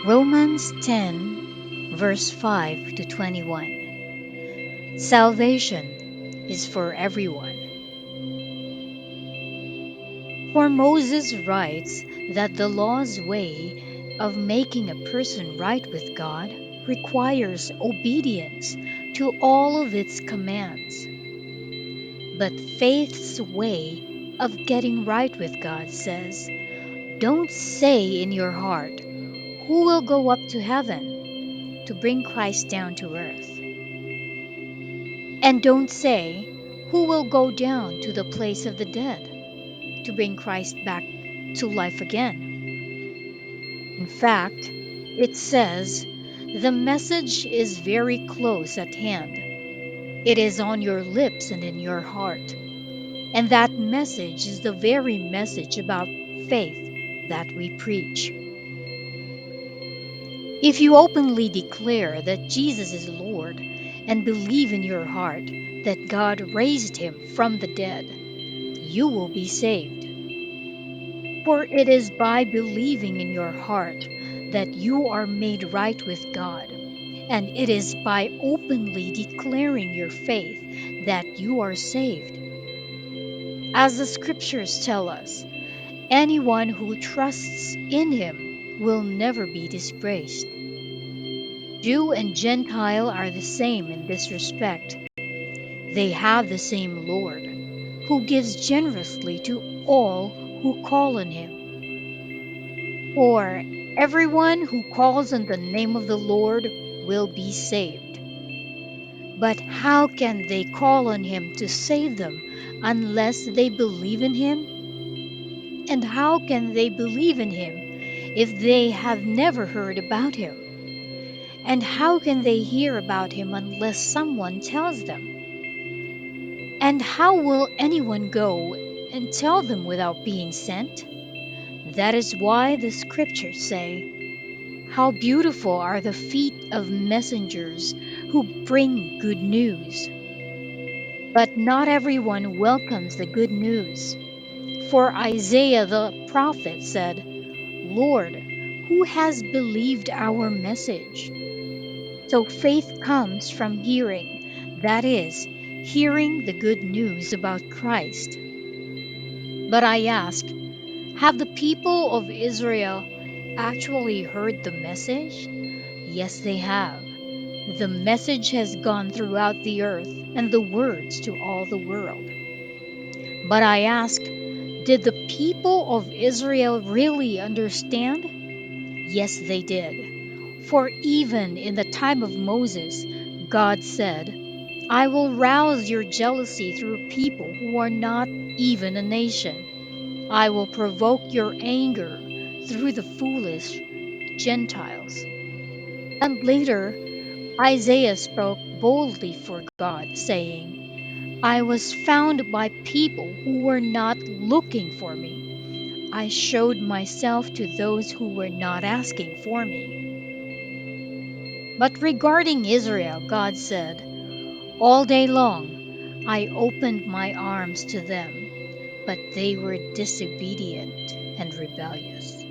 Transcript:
Romans 10, verse 5 to 21. Salvation is for everyone. For Moses writes that the law's way of making a person right with God requires obedience to all of its commands. But faith's way of getting right with God says, don't say in your heart, who will go up to heaven to bring Christ down to earth? And don't say, who will go down to the place of the dead to bring Christ back to life again? In fact, it says, the message is very close at hand. It is on your lips and in your heart. And that message is the very message about faith that we preach. If you openly declare that Jesus is Lord and believe in your heart that God raised him from the dead, you will be saved. For it is by believing in your heart that you are made right with God, and it is by openly declaring your faith that you are saved. As the scriptures tell us, anyone who trusts in him will never be disgraced. Jew and Gentile are the same in this respect. They have the same Lord, who gives generously to all who call on him. For everyone who calls on the name of the Lord will be saved. But how can they call on him to save them unless they believe in him? And how can they believe in him if they have never heard about him? And how can they hear about him unless someone tells them? And how will anyone go and tell them without being sent? That is why the scriptures say, how beautiful are the feet of messengers who bring good news. But not everyone welcomes the good news. For Isaiah the prophet said, Lord, who has believed our message? So faith comes from hearing, that is, hearing the good news about Christ. But I ask, have the people of Israel actually heard the message? Yes, they have. The message has gone throughout the earth and the words to all the world. But I ask, did the people of Israel really understand? Yes, they did. For even in the time of Moses, God said, I will rouse your jealousy through people who are not even a nation. I will provoke your anger through the foolish Gentiles. And later, Isaiah spoke boldly for God, saying, I was found by people who were not looking for me. I showed myself to those who were not asking for me. But regarding Israel, God said, all day long I opened my arms to them, but they were disobedient and rebellious.